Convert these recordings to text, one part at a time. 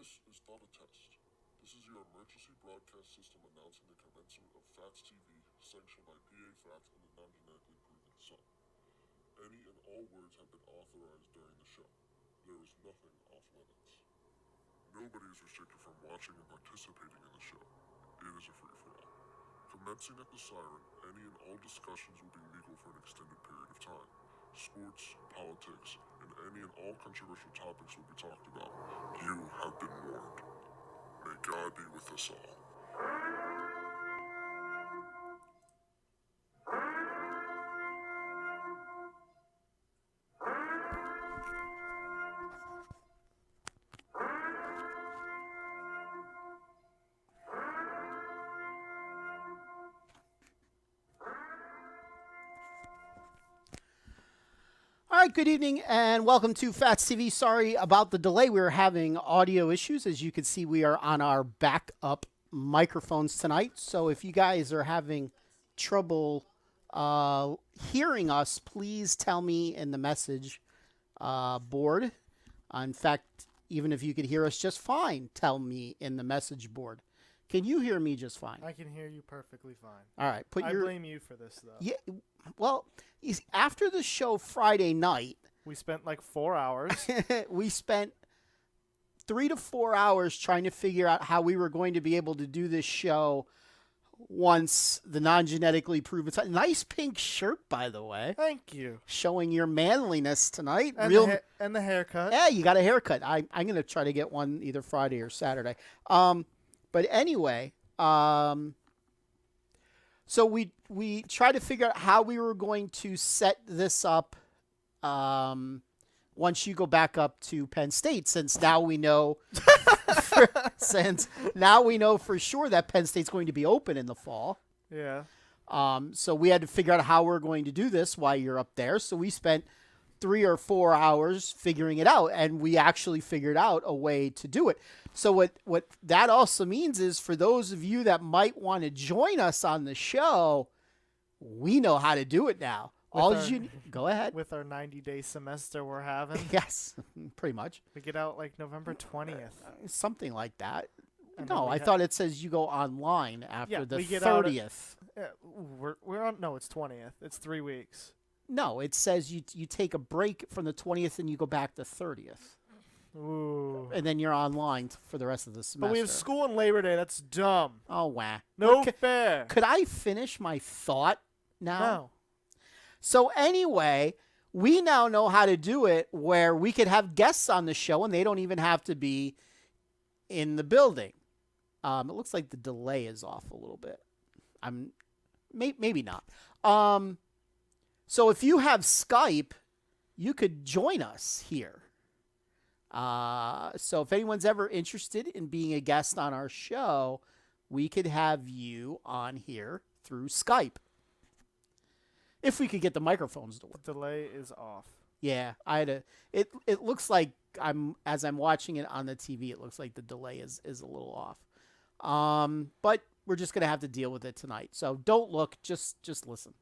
This is not a test. This is your emergency broadcast system announcing the commencement of Phatts TV, sanctioned by PA Phatts and the non-genetically proven son. Any and all words have been authorized during the show. There is nothing off limits. Nobody is restricted from watching and participating in the show. It is a free-for-all. Commencing at the siren, any and all discussions will be legal for an extended period of time. Sports, politics, and any and all controversial topics will be talked about. You have been warned. May God be with us all. All right, good evening and welcome to Phatts TV. Sorry about the delay. We were having audio issues. As you can see, we are on our backup microphones tonight. So if you guys are having trouble hearing us, please tell me in the message board. In fact, even if you could hear us just fine, tell me in the message board. Can you hear me just fine? I can hear you perfectly fine. All right. I blame you for this, though. Yeah. Well, after the show Friday night, we spent like 4 hours. we spent 3 to 4 hours trying to figure out how we were going to be able to do this show once the non-genetically proven. Nice pink shirt, by the way. Thank you. Showing your manliness tonight. And, the haircut. Yeah, you got a haircut. I'm going to try to get one either Friday or Saturday. But anyway, so we tried to figure out how we were going to set this up once you go back up to Penn State, since now we know for sure that Penn State's going to be open in the fall. Yeah. So we had to figure out how we're going to do this while you're up there. So we spent 3 or 4 hours figuring it out, and we actually figured out a way to do it. So what that also means is, for those of you that might want to join us on the show, we know how to do it now. Go ahead. With our 90-day semester we're having. Yes, pretty much. We get out like November 20th. Something like that. And No, I thought it says you go online after the we get 30th. We're on. No, it's 20th. It's 3 weeks. No, it says you take a break from the 20th and you go back the 30th. Ooh. And then you're online for the rest of the semester. But we have school on Labor Day. That's dumb. Oh, wow. No fair. Could I finish my thought now? No. So anyway, we now know how to do it where we could have guests on the show and they don't even have to be in the building. It looks like the delay is off a little bit. Maybe not. So if you have Skype, you could join us here. So if anyone's ever interested in being a guest on our show, we could have you on here through Skype. If we could get the microphones to work. The delay is off. Yeah, I had a. It looks like as I'm watching it on the TV, it looks like the delay is a little off. But we're just gonna have to deal with it tonight. So don't look, just listen.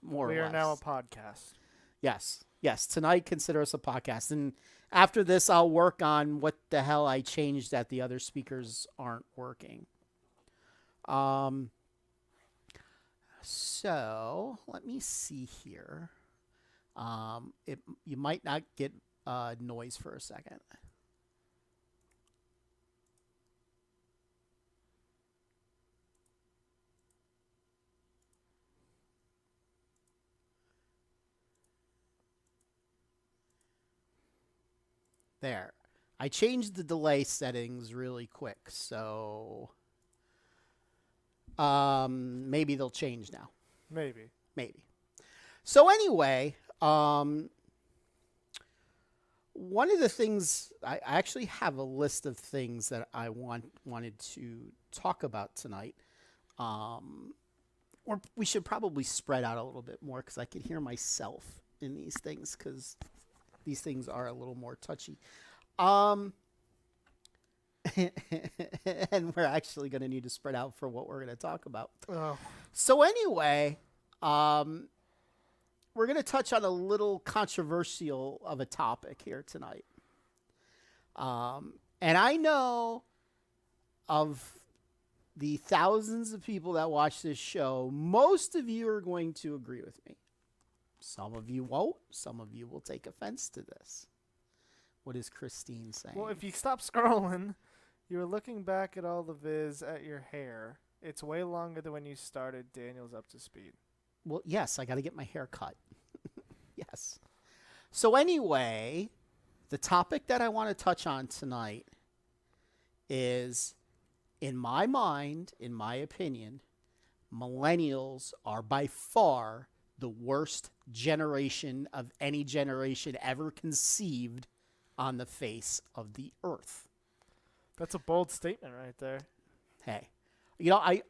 More or less. We are now a podcast. Yes. Tonight, consider us a podcast, and after this, I'll work on what the hell I changed that the other speakers aren't working. So let me see here. You might not get noise for a second. There. I changed the delay settings really quick, so maybe they'll change now. Maybe. So anyway, one of the things, I actually have a list of things that I wanted to talk about tonight. Or we should probably spread out a little bit more, because I can hear myself in these things, because these things are a little more touchy. And we're actually going to need to spread out for what we're going to talk about. Oh. So anyway, we're going to touch on a little controversial of a topic here tonight. And I know of the thousands of people that watch this show, most of you are going to agree with me. Some of you won't. Some of you will take offense to this. What is Christine saying? Well, if you stop scrolling, you were looking back at all the viz at your hair. It's way longer than when you started. Daniel's up to speed. Well, yes, I got to get my hair cut. Yes. So anyway, the topic that I want to touch on tonight is, in my mind, in my opinion, millennials are by far the worst generation of any generation ever conceived on the face of the earth. That's a bold statement right there. Hey,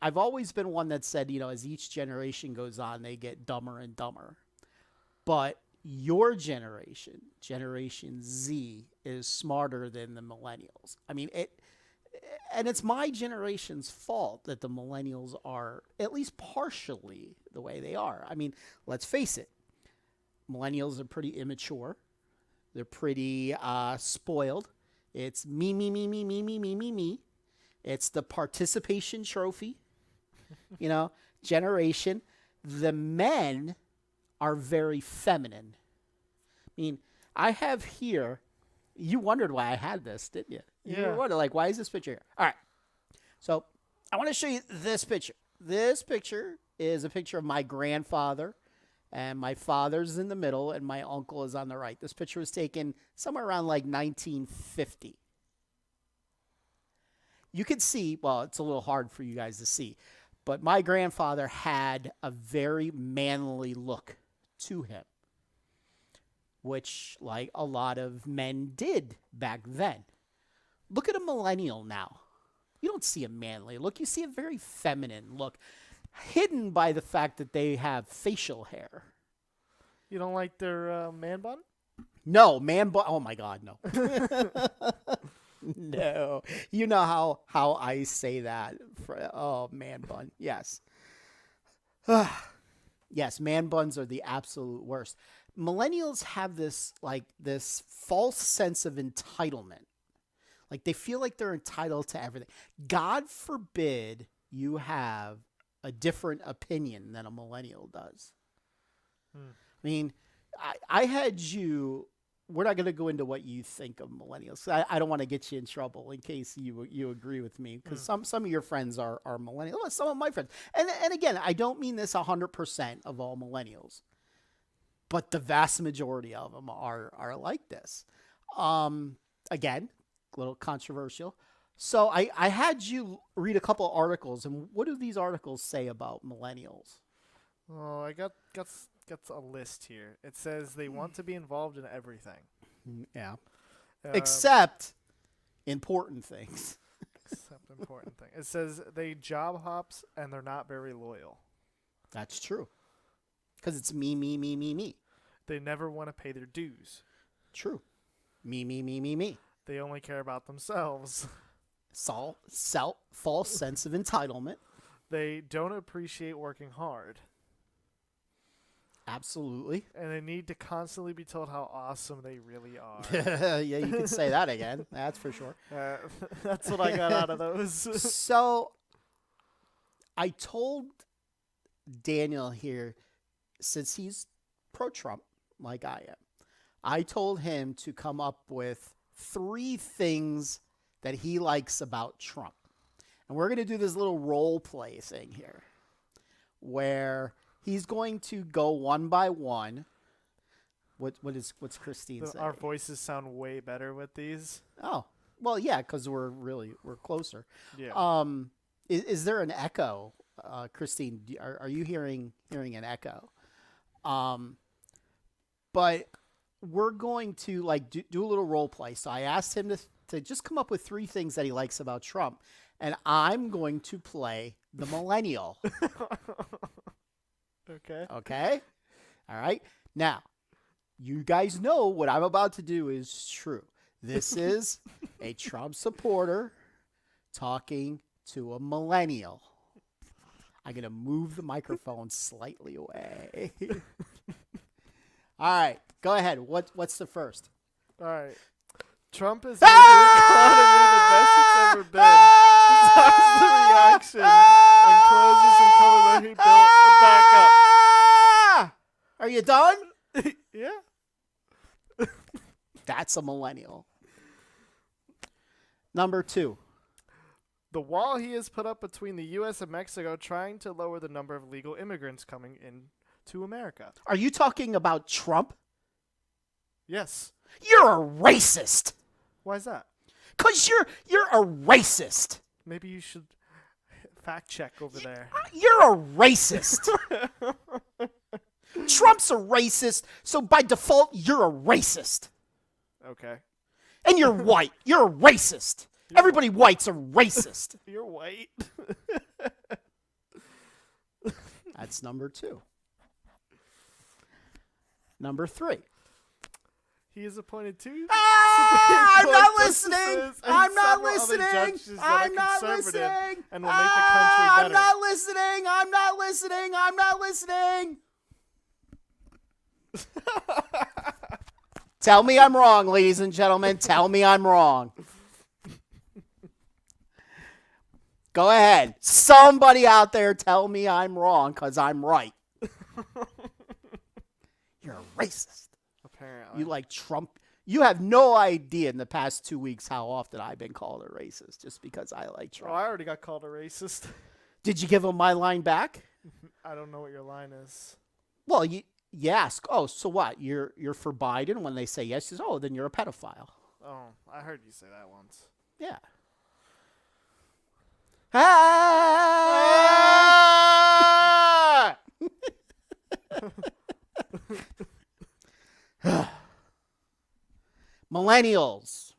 I've always been one that said, as each generation goes on, they get dumber and dumber. But your generation, Generation Z, is smarter than the millennials. I mean, and it's my generation's fault that the millennials are at least partially the way they are. I mean, let's face it. Millennials are pretty immature. They're pretty spoiled. It's me, me, me, me, me, me, me, me, me. It's the participation trophy, generation. The men are very feminine. I mean, I have here, you wondered why I had this, didn't you? You were wondering, why is this picture here? All right. So I want to show you this picture. This picture is a picture of my grandfather, and my father's in the middle, and my uncle is on the right. This picture was taken somewhere around 1950. You could see, well, it's a little hard for you guys to see, but my grandfather had a very manly look to him, which a lot of men did back then. Look at a millennial now. You don't see a manly look. You see a very feminine look, hidden by the fact that they have facial hair. You don't like their man bun? No, man bun. Oh, my God, no. No. You know how I say that. Man bun. Yes. Yes, man buns are the absolute worst. Millennials have this false sense of entitlement. They feel like they're entitled to everything. God forbid you have a different opinion than a millennial does. I mean, I had you. We're not going to go into what you think of millennials. I don't want to get you in trouble in case you agree with me, because some of your friends are millennials. Well, some of my friends, and again, I don't mean this 100% of all millennials, but the vast majority of them are like this. Again, a little controversial. So I had you read a couple articles, and what do these articles say about millennials? Oh, I got a list here. It says they want to be involved in everything. Yeah. Except important things. Except important things. It says they job hops and they're not very loyal. That's true. Because it's me, me, me, me, me. They never want to pay their dues. True. Me, me, me, me, me. They only care about themselves. False sense of entitlement. They don't appreciate working hard. Absolutely. And they need to constantly be told how awesome they really are. Yeah, you can say that again. That's for sure. That's what I got out of those. So I told Daniel here, since he's pro-Trump, like I am, I told him to come up with 3 things that he likes about Trump. And we're going to do this little role play thing here where he's going to go one by one. What's Christine saying? Our voices sound way better with these. Oh, well, yeah, because we're closer. Yeah. Is there an echo, Christine? Are you hearing an echo? But we're going to do a little role play. So I asked him to just come up with 3 things that he likes about Trump, and I'm going to play the millennial. Okay. Okay? All right. Now, you guys know what I'm about to do is true. This is a Trump supporter talking to a millennial. I'm going to move the microphone slightly away. All right. Go ahead. What's the first? All right. Trump is into the economy. you done? Yeah. That's a millennial. Number 2. The wall he has put up between the U.S. and Mexico trying to lower the number of legal immigrants coming into America. Are you talking about Trump? Yes. You're a racist. Why is that? Because you're a racist. Maybe you should fact check over there. You're a racist. Trump's a racist, so by default, you're a racist. Okay. And you're white. You're a racist. Everybody white's a racist. You're white. That's number 2. Number 3. He has appointed 2. I'm not listening. justices and I'm not several other listening. judges that I'm are not conservative listening. and will make the country better. I'm not listening. I'm not listening. I'm not listening. Tell me I'm wrong, ladies and gentlemen. Tell me I'm wrong. Go ahead. Somebody out there tell me I'm wrong because I'm right. You're a racist. Apparently. You like Trump. You have no idea in the past 2 weeks how often I've been called a racist just because I like Oh, Trump. I already got called a racist. Did you give him my line back? I don't know what your line is. Well, you ask, oh, so what? You're for Biden? When they say yes, you say, oh, then you're a pedophile. Oh, I heard you say that once. Yeah. Ah! Millennials.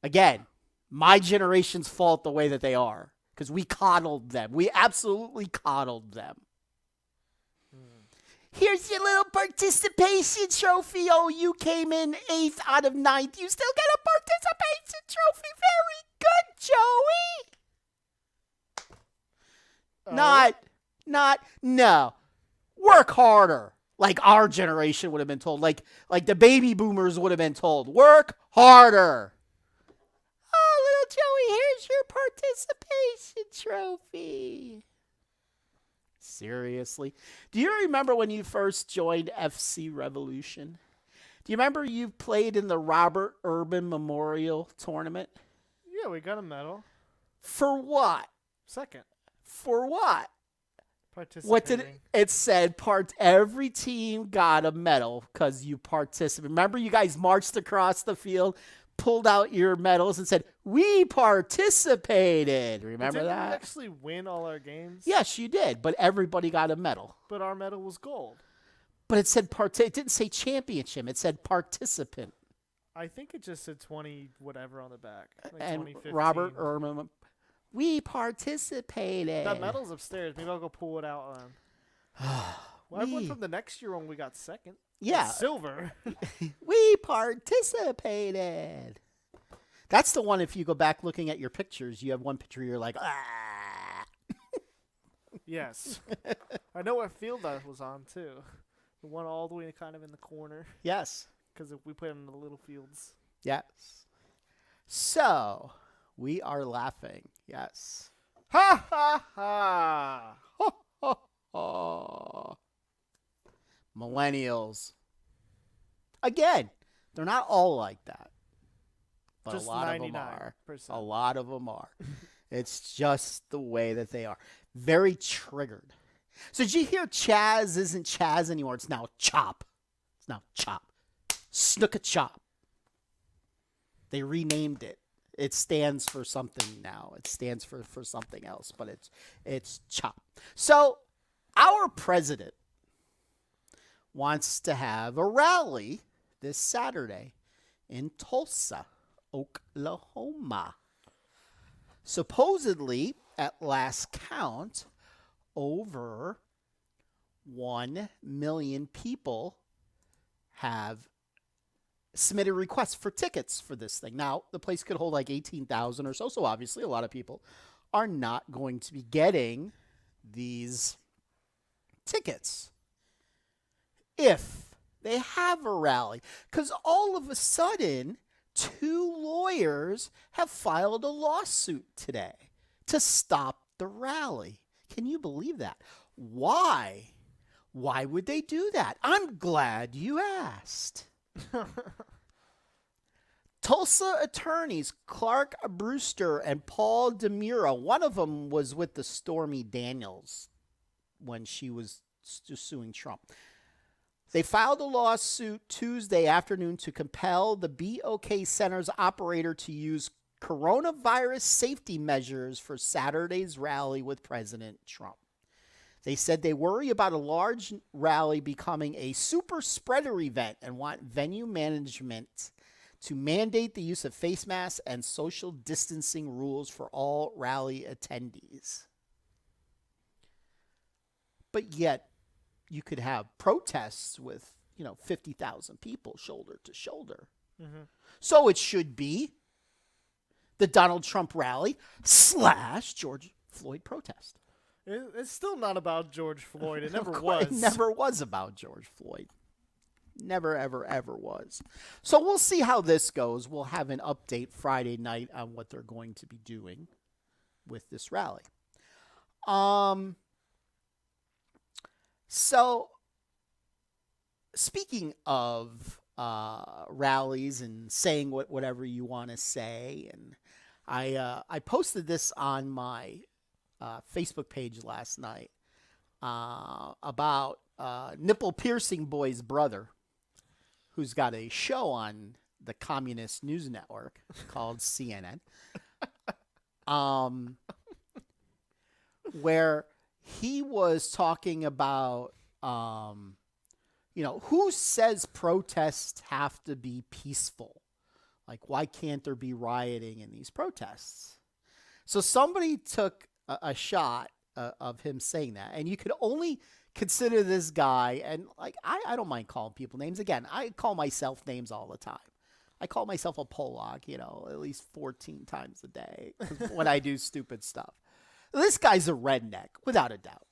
Again, my generation's fault the way that they are because we coddled them. We absolutely coddled them. Here's your little participation trophy. Oh, you came in 8th out of 9th. You still get a participation trophy. Very good, Joey. No. Work harder. Like our generation would have been told. Like the baby boomers would have been told. Work harder. Oh, little Joey, here's your participation trophy. Seriously? Do you remember when you first joined FC Revolution? Do you remember you played in the Robert Urban Memorial Tournament? Yeah, we got a medal. For what? Second. For what? Participating. What did it said? Every team got a medal because you participated. Remember, you guys marched across the field, pulled out your medals, and said, "We participated." Remember Didn't that? we actually win all our games? Yes, you did. But everybody got a medal. But our medal was gold. But it said it didn't say championship. It said participant. I think it just said 20 whatever on the back. Like And 2015. Robert Urban, we participated. That medal's upstairs. Maybe I'll go pull it out. Well, I went from the next year when we got second. Yeah. It's silver. We participated. That's the one, if you go back looking at your pictures, you have one picture you're like, ah. Yes. I know what field that was on, too. The one all the way kind of in the corner. Yes. Because we played in the little fields. Yes. So, we are laughing. Yes. Ha ha ha. Oh. Millennials. Again, they're not all like that. But Just a lot of them are. 99%. A lot of them are. It's just the way that they are. Very triggered. So did you hear Chaz isn't Chaz anymore? It's now Chop. It's now Chop. Snook a Chop. They renamed it. It stands for something now. It stands for something else, but it's Chop. So our president wants to have a rally this Saturday in Tulsa, Oklahoma. Supposedly, at last count, over 1 million people have submitted requests for tickets for this thing. Now, the place could hold like 18,000 or so, so obviously a lot of people are not going to be getting these tickets if they have a rally. Because all of a sudden, 2 lawyers have filed a lawsuit today to stop the rally. Can you believe that? Why? Why would they do that? I'm glad you asked. Tulsa attorneys Clark Brewster and Paul DeMura, one of them was with the Stormy Daniels when she was suing Trump. They filed a lawsuit Tuesday afternoon to compel the BOK Center's operator to use coronavirus safety measures for Saturday's rally with President Trump. They said they worry about a large rally becoming a super spreader event and want venue management to mandate the use of face masks and social distancing rules for all rally attendees. But yet, you could have protests with, 50,000 people shoulder to shoulder. Mm-hmm. So it should be the Donald Trump rally / George Floyd protest. It's still not about George Floyd. It never was. It never was about George Floyd. Never, ever, ever was. So we'll see how this goes. We'll have an update Friday night on what they're going to be doing with this rally. So speaking of rallies and saying whatever you want to say, and I posted this on my Facebook page last night about nipple piercing boy's brother, who's got a show on the Communist News Network called CNN, where he was talking about, who says protests have to be peaceful? Like, why can't there be rioting in these protests? So somebody took a shot of him saying that, and you could only consider this guy, and like I don't mind calling people names. Again, I call myself names all the time. I call myself a Pollock, at least 14 times a day when I do stupid stuff. This guy's a redneck, without a doubt.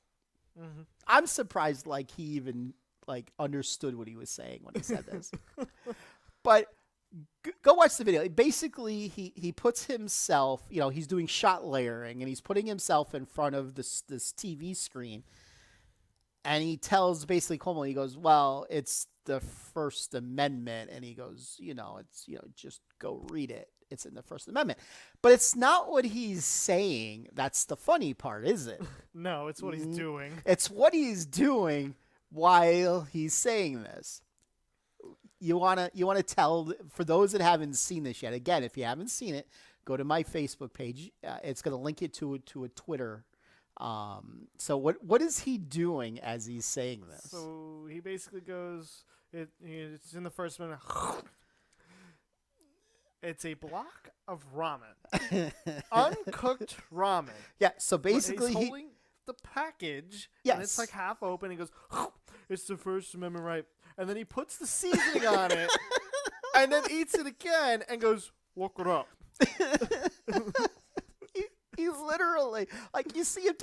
Mm-hmm. I'm surprised he even understood what he was saying when he said this. But go watch the video. Basically, he puts himself, he's doing shot layering, and he's putting himself in front of this TV screen. And he tells basically Cuomo, he goes, well, it's the First Amendment. And he goes, it's, just go read it. It's in the First Amendment. But it's not what he's saying. That's the funny part, is it? No, it's what he's doing. It's what he's doing while he's saying this. You want to tell, for those that haven't seen this yet, again, if you haven't seen it, go to my Facebook page. It's going to link you to a Twitter. So what is he doing as he's saying this? So he basically goes, it's in the First Amendment. It's a block of ramen, uncooked ramen. Yeah. So basically, he's holding the package. Yes. And it's like half open. He goes, it's the First Amendment, right? And then he puts the seasoning on it, and then eats it again, and goes, look it up. He's literally you see him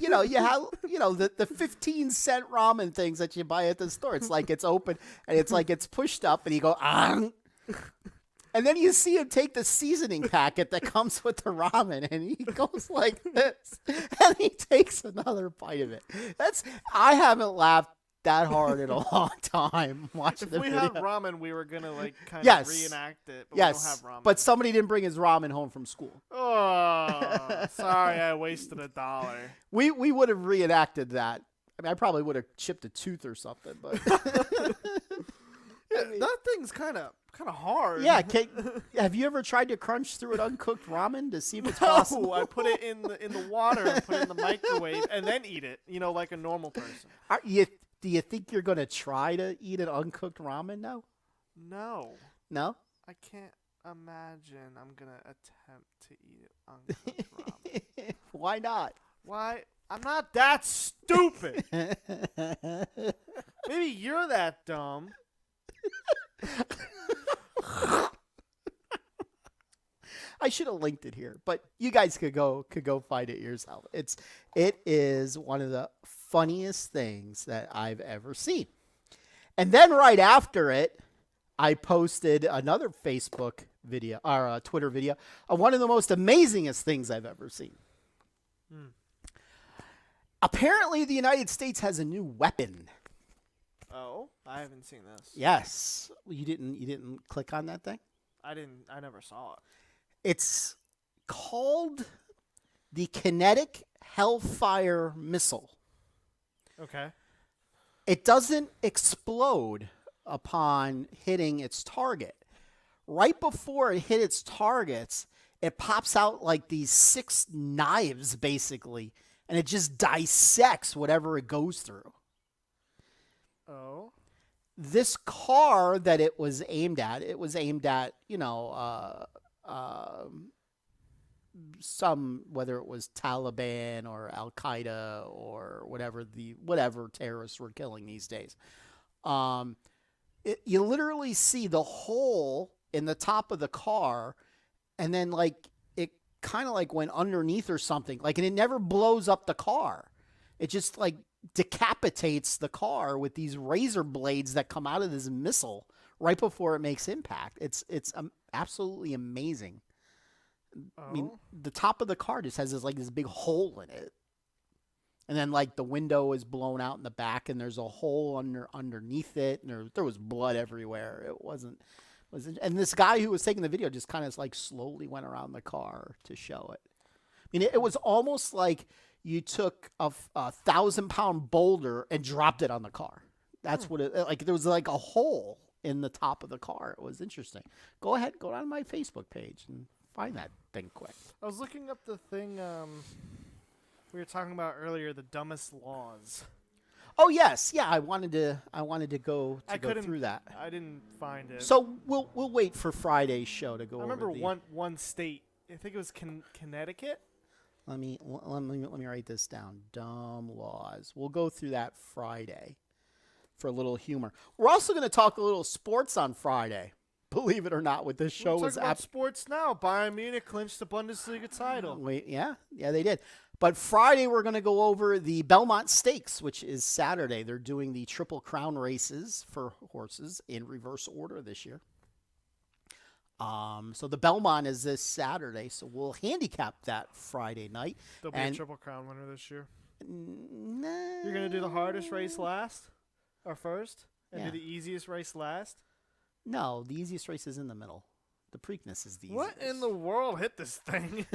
you have the 15-cent ramen things that you buy at the store. It's it's open and it's pushed up, and you go and then you see him take the seasoning packet that comes with the ramen, and he goes like this, and he takes another bite of it. I haven't laughed that hard in a long time watching the video. If we had ramen, we were gonna kind of reenact it, but we don't have ramen. But somebody didn't bring his ramen home from school. Oh, sorry, I wasted $1. We would have reenacted that. I mean, I probably would have chipped a tooth or something, but that thing's kind of hard. Yeah, have you ever tried to crunch through an uncooked ramen to see if it's possible? I put it in the water and put it in the microwave and then eat it. Like a normal person. Do you think you're going to try to eat an uncooked ramen now? No. No? I can't imagine I'm going to attempt to eat uncooked ramen. Why not? Why? I'm not that stupid. Maybe you're that dumb. I should have linked it here, but you guys could go find it yourself. It is one of the funniest things that I've ever seen. And then right after it, I posted another Facebook video or a Twitter video of one of the most amazingest things I've ever seen. Apparently, the United States has a new weapon Oh, I haven't seen this. Yes. You didn't click on that thing? I didn't. I never saw it. It's called the Kinetic Hellfire Missile. Okay. It doesn't explode upon hitting its target. Right before it hit its targets, it pops out like these 6 knives, basically, and it just dissects whatever it goes through. Oh. This car that it was aimed at, some, whether it was Taliban or Al Qaeda or whatever terrorists were killing these days. You literally see the hole in the top of the car, and then like it kind of like went underneath or something, like, and it never blows up the car. It just like decapitates the car with these razor blades that come out of this missile right before it makes impact. It's absolutely amazing. Oh. I mean, the top of the car just has this big hole in it. And then like the window is blown out in the back, and there's a hole underneath it, and there was blood everywhere. And this guy who was taking the video just kind of like slowly went around the car to show it. I mean, it was almost like you took a 1,000-pound boulder and dropped it on the car. That's what it like. There was like a hole in the top of the car. It was interesting. Go ahead, go down to my Facebook page and find that thing quick. I was looking up the thing we were talking about earlier, the dumbest laws. Oh yes, yeah. I wanted to go through that. I didn't find it. So we'll wait for Friday's show to go. I remember over one state. I think it was Connecticut. Let me write this down. Dumb laws. We'll go through that Friday for a little humor. We're also going to talk a little sports on Friday. Believe it or not, with this show We're talking about sports now. Bayern Munich clinched the Bundesliga title. Wait, yeah, they did. But Friday we're going to go over the Belmont Stakes, which is Saturday. They're doing the Triple Crown races for horses in reverse order this year. So the Belmont is this Saturday, so we'll handicap that Friday night. There'll be a Triple Crown winner this year. You're going to do the hardest race last or first and do the easiest race last? No, the easiest race is in the middle. The Preakness is the easiest. What in the world hit this thing?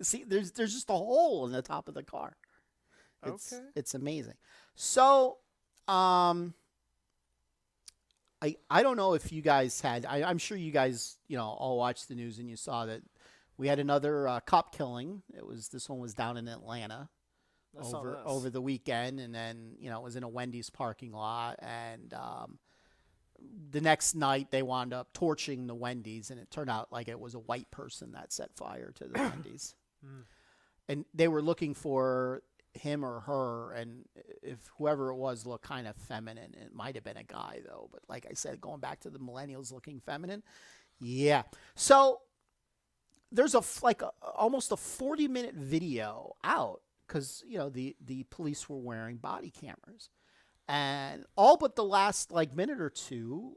See, there's just a hole in the top of the car. It's amazing. So, I don't know if you guys had. I'm sure you guys all watched the news and you saw that we had another cop killing. This one was down in Atlanta over the weekend, and then it was in a Wendy's parking lot, and the next night they wound up torching the Wendy's, and it turned out like it was a white person that set fire to the Wendy's. And they were looking for him or her, and if whoever it was looked kind of feminine. It might have been a guy though, but like I said, going back to the millennials looking feminine. Yeah. So there's almost a 40-minute video out because the police were wearing body cameras. And all but the last minute or two,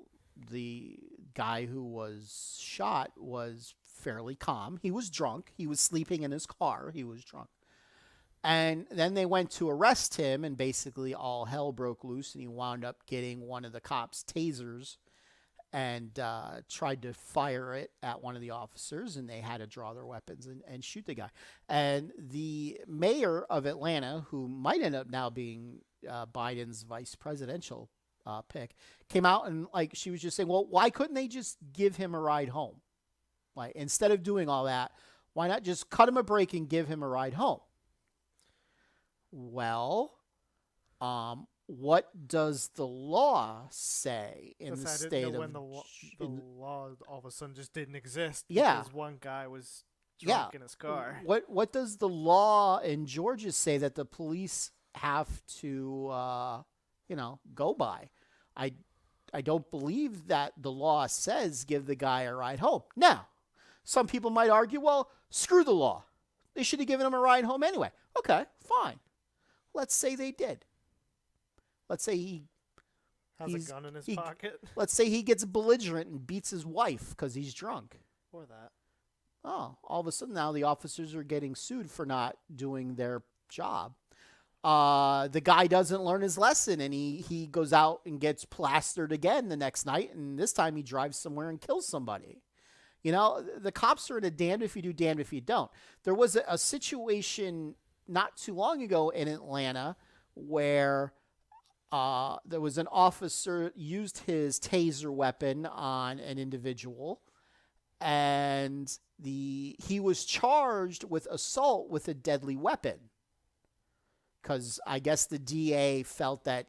the guy who was shot was fairly calm. He was drunk. He was sleeping in his car. He was drunk. And then they went to arrest him, and basically all hell broke loose, and he wound up getting one of the cops' tasers and tried to fire it at one of the officers, and they had to draw their weapons and shoot the guy. And the mayor of Atlanta, who might end up now being Biden's vice presidential pick, came out and she was just saying, well, why couldn't they just give him a ride home? Like, instead of doing all that, why not just cut him a break and give him a ride home? Well, what does the law say in the state of when the law all of a sudden just didn't exist? Yeah, because one guy was drunk in his car. What does the law in Georgia say that the police have to go by? I don't believe that the law says give the guy a ride home. Now, some people might argue, well, screw the law. They should have given him a ride home anyway. Okay, fine. Let's say they did. Let's say he has a gun in his pocket. Let's say he gets belligerent and beats his wife because he's drunk. Or that. Oh, all of a sudden now the officers are getting sued for not doing their job. the guy doesn't learn his lesson, and he goes out and gets plastered again the next night, and this time he drives somewhere and kills somebody. You know, the cops are in a damned if you do, damned if you don't. There was a situation not too long ago in Atlanta where there was an officer used his taser weapon on an individual, and he was charged with assault with a deadly weapon because I guess the DA felt that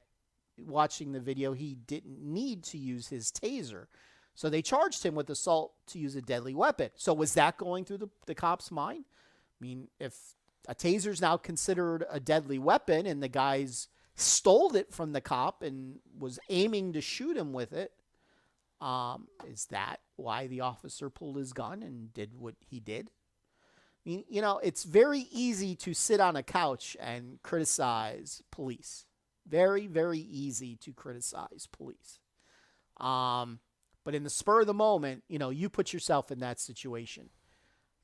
watching the video he didn't need to use his taser. So they charged him with assault to use a deadly weapon. So was that going through the cop's mind? I mean, if a taser is now considered a deadly weapon and the guy's stole it from the cop and was aiming to shoot him with it, is that why the officer pulled his gun and did what he did? I mean, you know, it's very easy to sit on a couch and criticize police. Very, very easy to criticize police. But in the spur of the moment, you know, you put yourself in that situation.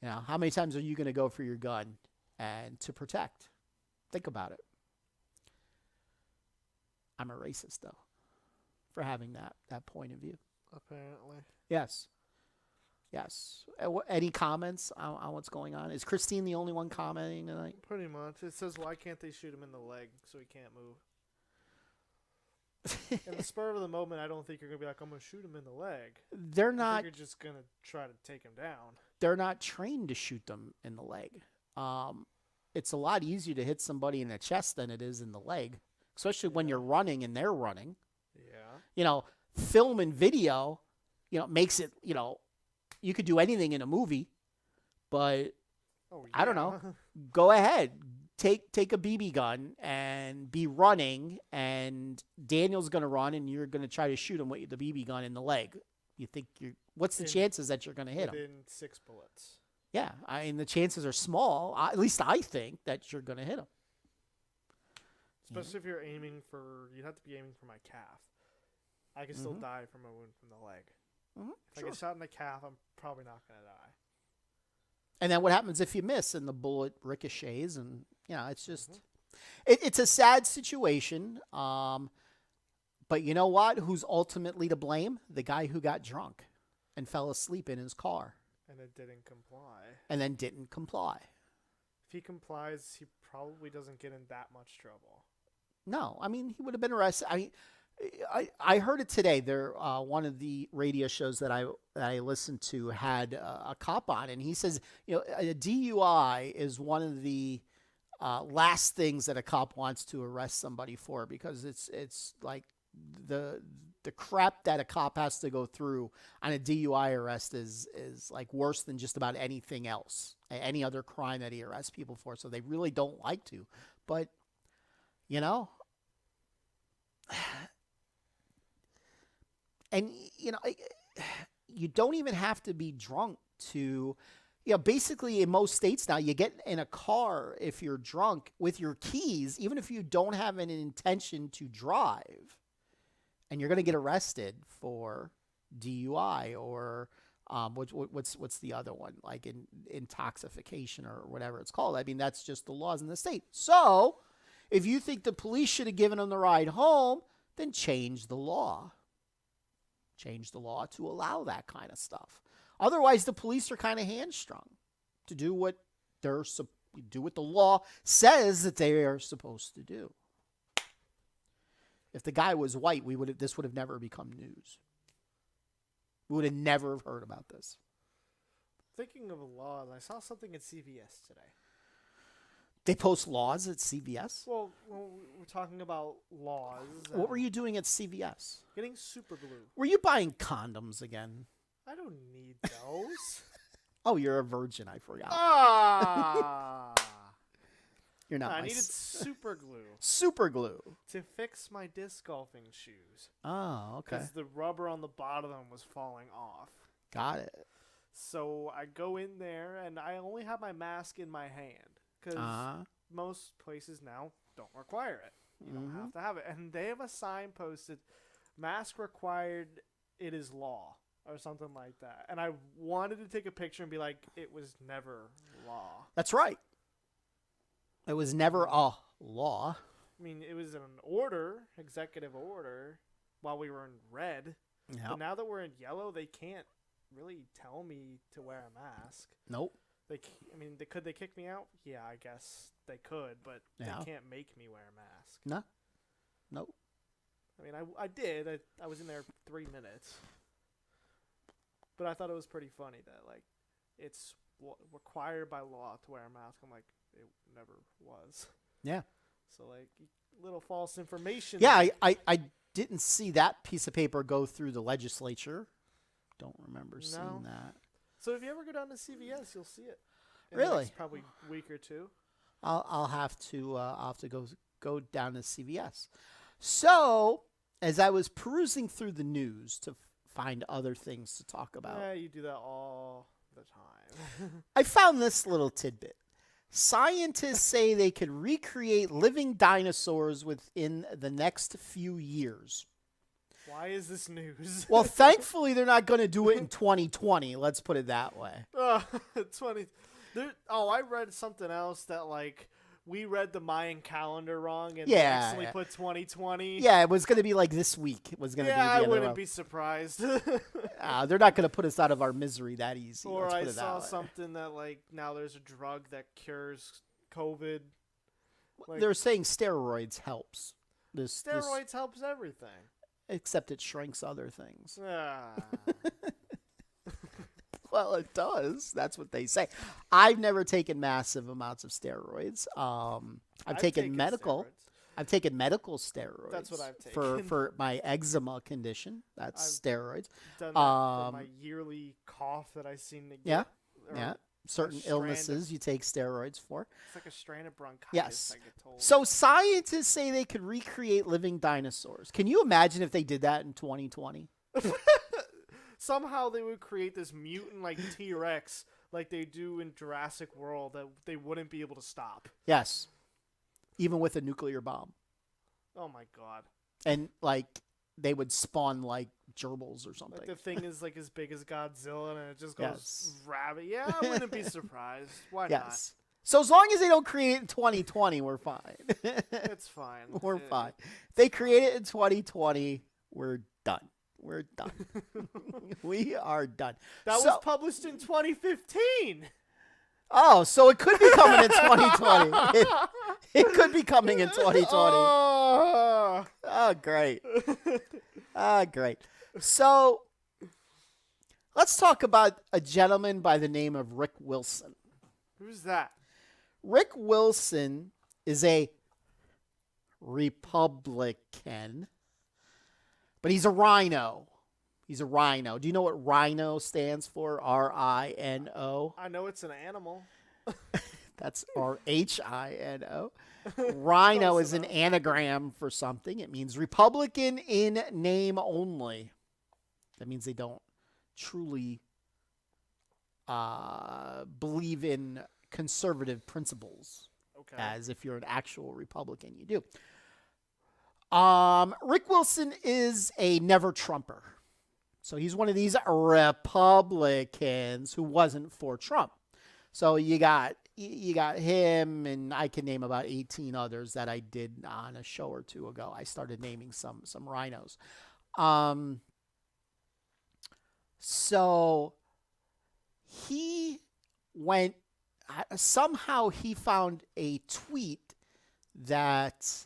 You know, how many times are you going to go for your gun and to protect? Think about it. I'm a racist, though, for having that point of view. Apparently. Yes. Yes. Any comments on what's going on? Is Christine the only one commenting tonight? Pretty much. It says, why can't they shoot him in the leg so he can't move? In the spur of the moment, I don't think you're going to be like, I'm going to shoot him in the leg. They're not. You're just going to try to take him down. They're not trained to shoot them in the leg. It's a lot easier to hit somebody in the chest than it is in the leg, especially when you're running and they're running. Yeah. You know, film and video, you know, makes it, you know, you could do anything in a movie, but I don't know. Go ahead. Take a BB gun and be running, and Daniel's going to run, and you're going to try to shoot him with the BB gun in the leg. You think what's the chances that you're going to hit him? Within 6 bullets. Yeah, I mean, the chances are small. At least I think that you're going to hit him. Especially if you're aiming for, you'd have to be aiming for my calf. I could still die from a wound from the leg. If I get shot in the calf, I'm probably not going to die. And then what happens if you miss and the bullet ricochets? And, you know, it's just, it's a sad situation. But you know what? Who's ultimately to blame? The guy who got drunk and fell asleep in his car. And it didn't comply. And then didn't comply. If he complies, he probably doesn't get in that much trouble. No, I mean, he would have been arrested. I heard it today. There, one of the radio shows that I listened to had a cop on, and he says, you know, a DUI is one of the last things that a cop wants to arrest somebody for, because it's like the crap that a cop has to go through on a DUI arrest is like worse than just about anything else, any other crime that he arrests people for. So they really don't like to, but you know. And, you know, you don't even have to be drunk to, you know, basically in most states now, you get in a car if you're drunk with your keys, even if you don't have an intention to drive, and you're going to get arrested for DUI or what's the other one, like intoxication or whatever it's called. I mean, that's just the laws in the state. So if you think the police should have given them the ride home, then change the law. Change the law to allow that kind of stuff. Otherwise, the police are kind of hamstrung to do what the law says that they are supposed to do. If the guy was white, this would have never become news. We would have never heard about this. Thinking of laws, I saw something at CVS today. They post laws at CVS? Well, we're talking about laws. What were you doing at CVS? Getting super glue. Were you buying condoms again? I don't need those. Oh, you're a virgin. I forgot. Ah. You're not. I needed super glue. Super glue. To fix my disc golfing shoes. Oh, okay. Because the rubber on the bottom of them was falling off. Got it. So I go in there, and I only have my mask in my hand. Because most places now don't require it. You don't have to have it. And they have a sign posted, mask required, it is law. Or something like that. And I wanted to take a picture and be like, it was never law. That's right. It was never a law. I mean, it was an order, executive order, while we were in red. Yeah. But now that we're in yellow, they can't really tell me to wear a mask. Nope. Could they kick me out? Yeah, I guess they could, but they can't make me wear a mask. No. Nope. I mean, I did. I was in there 3 minutes. But I thought it was pretty funny that, like, it's required by law to wear a mask. I'm like, it never was. Yeah. So, like, little false information. Yeah, I didn't see that piece of paper go through the legislature. Don't remember seeing that. So if you ever go down to CVS, you'll see it. Really? It's probably a week or two. I'll have to go down to CVS. So as I was perusing through the news to find other things to talk about, Yeah, you do that all the time. I found this little tidbit. Scientists say they could recreate living dinosaurs within the next few years. Why is this news? Well, thankfully, they're not going to do it in 2020. Let's put it that way. 20. I read something else that, like, we read the Mayan calendar wrong and accidentally put 2020. Yeah, it was going to be like this week. It was going to be the I other wouldn't one. be surprised. They're not going to put us out of our misery that easy. Or Let's put I it saw that way. something that, like, now there's a drug that cures COVID. Like, They're saying steroids helps. steroids helps everything. Except it shrinks other things. Ah. Well, it does. That's what they say. I've never taken massive amounts of steroids. I've taken medical. Steroids. I've taken medical steroids. That's what I've taken. for my eczema condition. That's steroids. Done that for my yearly cough that I seem to get. Yeah, Or yeah. Certain illnesses you take steroids for. It's like a strain of bronchitis. Yes. I get told. So scientists say they could recreate living dinosaurs. Can you imagine if they did that in 2020? Somehow they would create this mutant like T-Rex, like they do in Jurassic World, that they wouldn't be able to stop. Yes. Even with a nuclear bomb. Oh my god. And like they would spawn like gerbils or something. Like the thing is like as big as Godzilla and it just goes Yes. rabid. Yeah, I wouldn't be surprised. Why Yes. So as long as they don't create it in 2020, we're fine. not? It's fine. We're fine. If they create it in 2020, we're done. We're done. We are done. That was published in 2015. Oh, so it could be coming in 2020. It could be coming in 2020. Oh, great. Great. So let's talk about a gentleman by the name of Rick Wilson. Who's that? Rick Wilson is a Republican, but he's a rhino. He's a rhino. Do you know what rhino stands for? R-I-N-O. I know it's an animal. That's R-H-I-N-O. Rhino is an anagram for something. It means Republican in name only. That means they don't truly believe in conservative principles. Okay. As if you're an actual Republican, you do. Rick Wilson is a never Trumper. So he's one of these Republicans who wasn't for Trump. So you got him, and I can name about 18 others that I did on a show or two ago. I started naming some rhinos. So he went, somehow he found a tweet that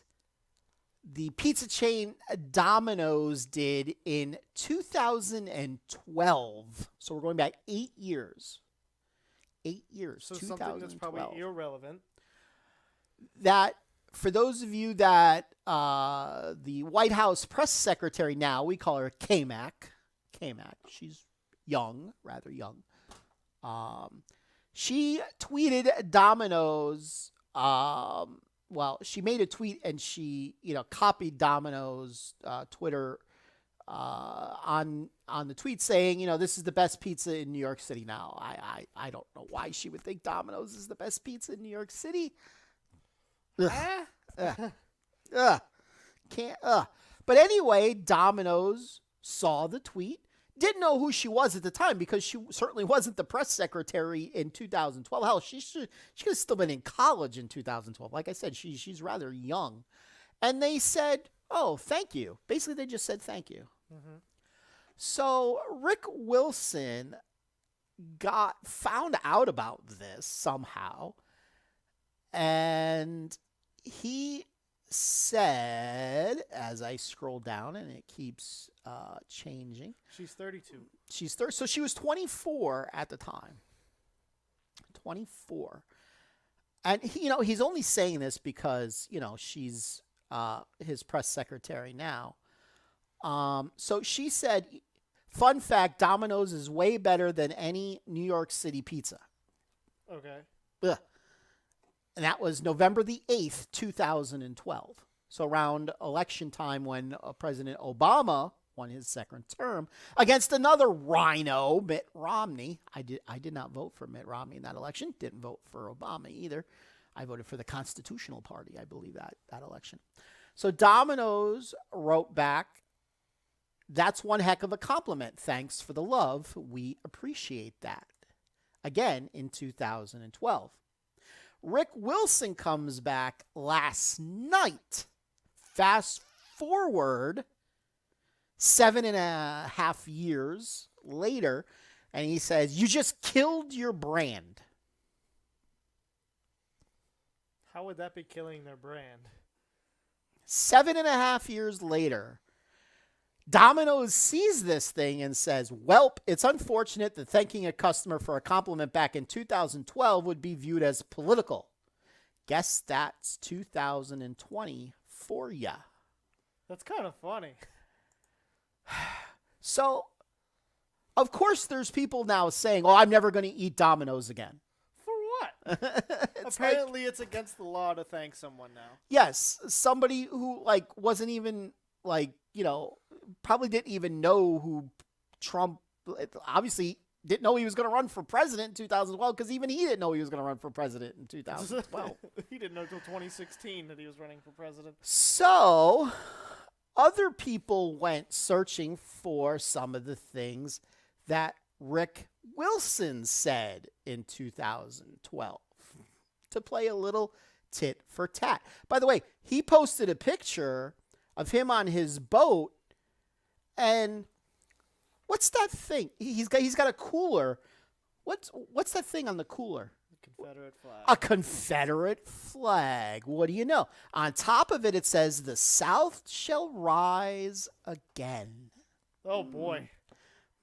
the pizza chain Domino's did in 2012. So we're going back 8 years. 8 years. So something that's probably irrelevant. That, for those of you that the White House press secretary now, we call her K-Mac. K-Mac. She's young, rather young. She tweeted Domino's. Well, she made a tweet and she, copied Domino's Twitter on the tweet saying, this is the best pizza in New York City now. I don't know why she would think Domino's is the best pizza in New York City. Can't. But anyway, Domino's saw the tweet, didn't know who she was at the time because she certainly wasn't the press secretary in 2012. Hell, she could have still been in college in 2012. Like I said, she's rather young. And they said, oh, thank you. Basically, they just said thank you. Mm-hmm. So Rick Wilson found out about this somehow. And he said, as I scroll down, and it keeps changing. She's 32. She's 30. So she was 24 at the time. 24. And he's only saying this because, she's his press secretary now. So she said, fun fact, Domino's is way better than any New York City pizza. Okay. Ugh. And that was November the 8th, 2012. So around election time when President Obama won his second term against another rhino, Mitt Romney. I did not vote for Mitt Romney in that election. Didn't vote for Obama either. I voted for the Constitutional Party, I believe, that election. So Domino's wrote back, that's one heck of a compliment. Thanks for the love. We appreciate that. Again, in 2012. Rick Wilson comes back last night. Fast forward 7.5 years later, and he says, you just killed your brand. How would that be killing their brand? 7.5 years later, Domino's sees this thing and says, welp, it's unfortunate that thanking a customer for a compliment back in 2012 would be viewed as political. Guess that's 2020 for ya. That's kind of funny. So, of course, there's people now saying, oh, I'm never going to eat Domino's again. For what? Apparently, it's against the law to thank someone now. Yes, somebody who, wasn't even, probably didn't even know who Trump, obviously didn't know he was going to run for president in 2012 because even he didn't know he was going to run for president in 2012. He didn't know until 2016 that he was running for president. So, other people went searching for some of the things that Rick Wilson said in 2012 to play a little tit for tat. By the way, he posted a picture of him on his boat, and what's that thing? He's got a cooler. What's that thing on the cooler? Confederate flag. A Confederate flag. What do you know? On top of it, it says, the South shall rise again. Oh, boy.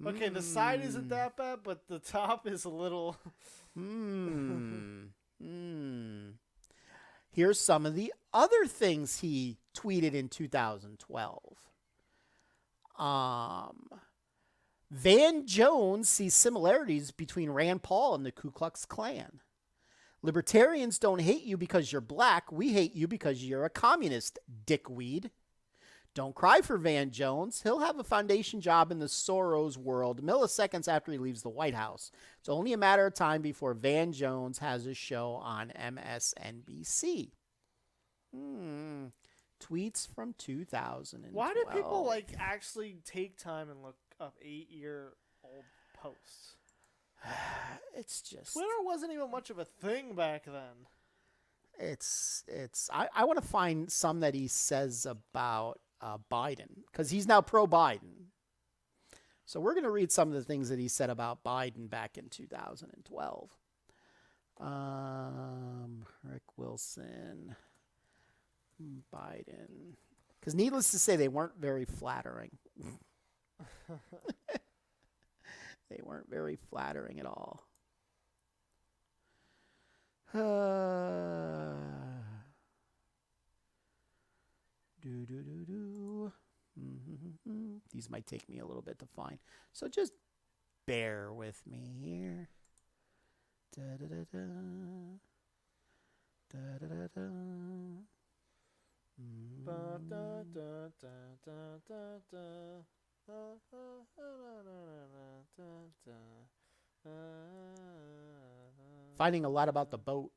Okay, the side isn't that bad, but the top is a little... Here's some of the other things he tweeted in 2012. Van Jones sees similarities between Rand Paul and the Ku Klux Klan. Libertarians don't hate you because you're black. We hate you because you're a communist, dickweed. Don't cry for Van Jones. He'll have a foundation job in the Soros world milliseconds after he leaves the White House. It's only a matter of time before Van Jones has a show on MSNBC. Tweets from 2012. Why do people actually take time and look up 8-year-old posts? It's just Twitter wasn't even much of a thing back then. I want to find some that he says about Biden, because he's now pro-Biden. So we're going to read some of the things that he said about Biden back in 2012. Rick Wilson, Biden. Because needless to say, they weren't very flattering. They weren't very flattering at all. These might take me a little bit to find. So just bear with me here. Finding a lot about the boat.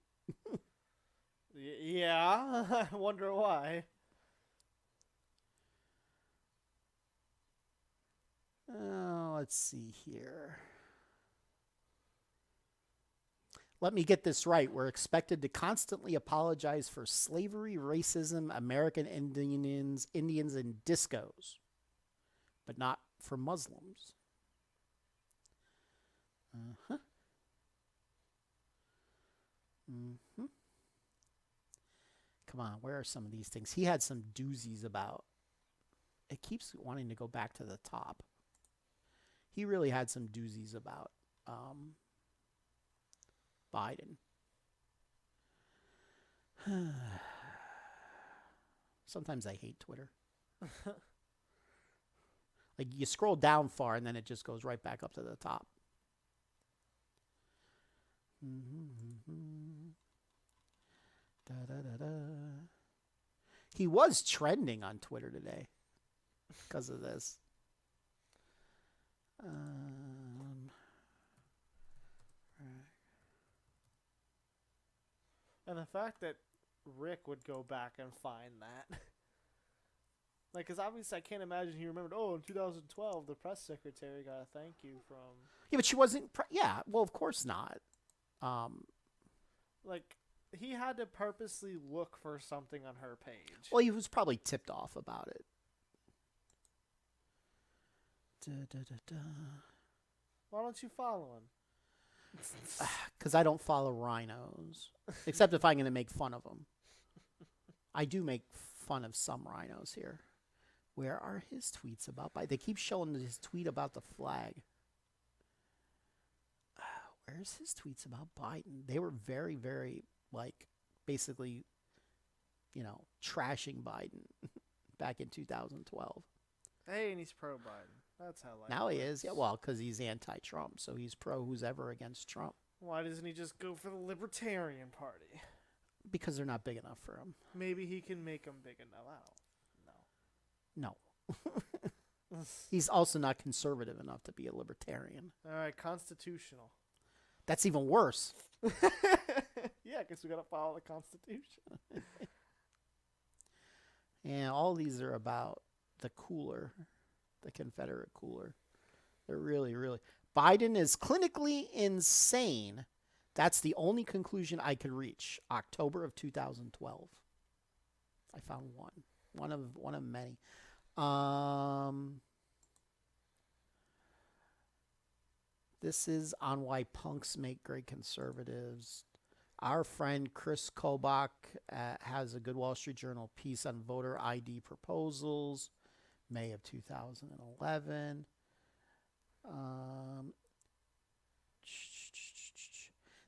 Yeah, I wonder why. Oh, Let's see here. Let me get this right. We're expected to constantly apologize for slavery, racism, American Indians, and discos, but not for Muslims. Uh-huh. Mm-hmm. Come on, where are some of these things? He had some doozies about. It keeps wanting to go back to the top. He really had some doozies about Biden. Sometimes I hate Twitter. Like, you scroll down far and then it just goes right back up to the top. Da, da, da, da. He was trending on Twitter today because of this. And the fact that Rick would go back and find that. Like, because obviously I can't imagine he remembered, oh, in 2012, the press secretary got a thank you from... Yeah, but she wasn't... yeah, well, of course not. Like, he had to purposely look for something on her page. Well, he was probably tipped off about it. Da, da, da, da. Why don't you follow him? Because I don't follow rhinos. Except if I'm going to make fun of them. I do make fun of some rhinos here. Where are his tweets about Biden? They keep showing his tweet about the flag. Where's his tweets about Biden? They were very, very, like, basically, you know, trashing Biden back in 2012. Hey, and he's pro-Biden. That's how life Now he works. is. Yeah, well, because he's anti-Trump, so he's pro who's ever against Trump. Why doesn't he just go for the Libertarian Party? Because they're not big enough for him. Maybe he can make them big enough. I don't know. No. He's also not conservative enough to be a libertarian. All right, constitutional. That's even worse. Yeah, because we got to follow the Constitution. And all these are about the cooler, the Confederate cooler. They're really, really... Biden is clinically insane. That's the only conclusion I could reach. October of 2012. I found one of many. This is on why punks make great conservatives. Our friend Chris Kobach has a good Wall Street Journal piece on voter ID proposals, May of 2011.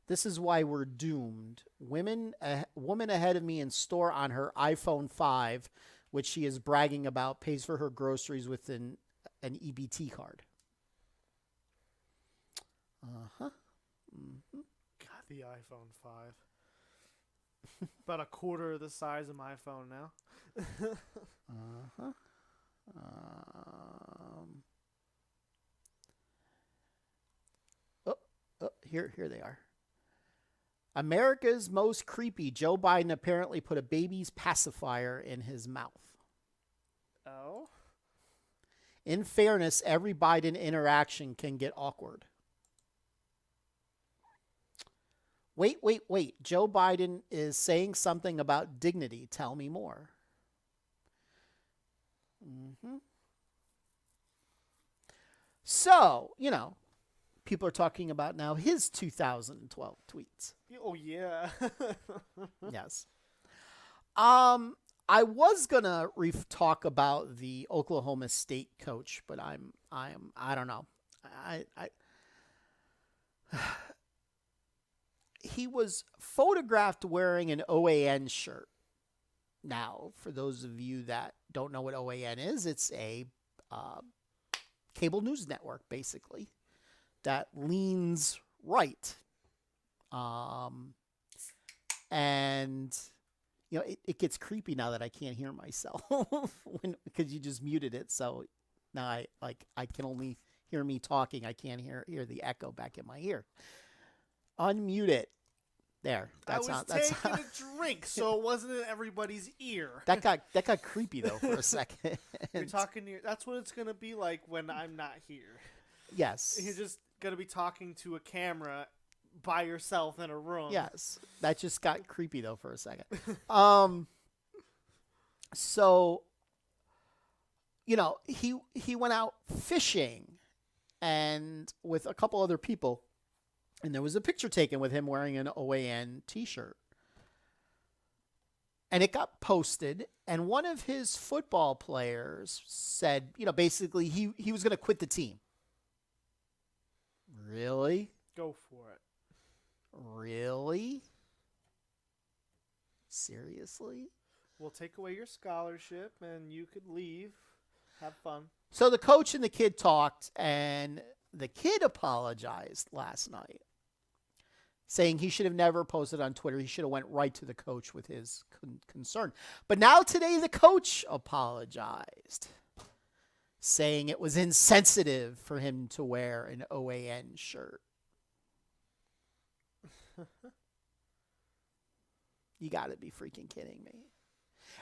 This is why we're doomed. Woman ahead of me in store on her iPhone 5, which she is bragging about, pays for her groceries with an EBT card. Uh-huh. Mm-hmm. God, the iPhone 5. About a quarter of the size of my phone now. Uh-huh. Here they are. America's most creepy. Joe Biden apparently put a baby's pacifier in his mouth. Oh? In fairness, every Biden interaction can get awkward. Wait. Joe Biden is saying something about dignity. Tell me more. Mm-hmm. So, you know, people are talking about now his 2012 tweets. Oh, yeah. Yes. I was gonna talk about the Oklahoma State coach, but I don't know. He was photographed wearing an OAN shirt. Now, for those of you that don't know what OAN is, it's a cable news network, basically, that leans right. And, you know, it gets creepy now that I can't hear myself because you just muted it. So now I can only hear me talking. I can't hear the echo back in my ear. Unmute it. There. That's I was taking a drink, so it wasn't in everybody's ear. That got creepy though for a second. You're talking. That's what it's gonna be like when I'm not here. Yes. You're just gonna be talking to a camera by yourself in a room. Yes. That just got creepy though for a second. So, he went out fishing and with a couple other people, and there was a picture taken with him wearing an OAN t-shirt. And it got posted, and one of his football players said, basically he was going to quit the team. Really? Go for it. Really? Seriously? We'll take away your scholarship, and you could leave. Have fun. So the coach and the kid talked, and the kid apologized last night, saying he should have never posted on Twitter. He should have went right to the coach with his concern. But now today the coach apologized, saying it was insensitive for him to wear an OAN shirt. You got to be freaking kidding me.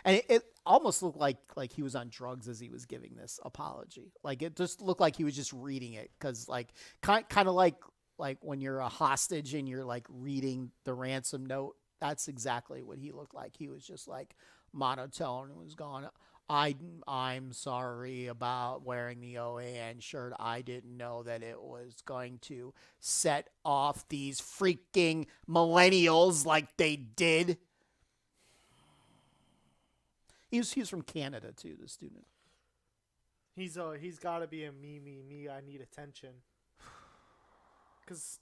And it almost looked like he was on drugs as he was giving this apology. Like it just looked like he was just reading it because kind of like when you're a hostage and you're like reading the ransom note. That's exactly what he looked like. He was just like monotone and was going, I'm sorry about wearing the OAN shirt. I didn't know that it was going to set off these freaking millennials like they did. He's from Canada too, the student. He's got to be a me. I need attention. Cause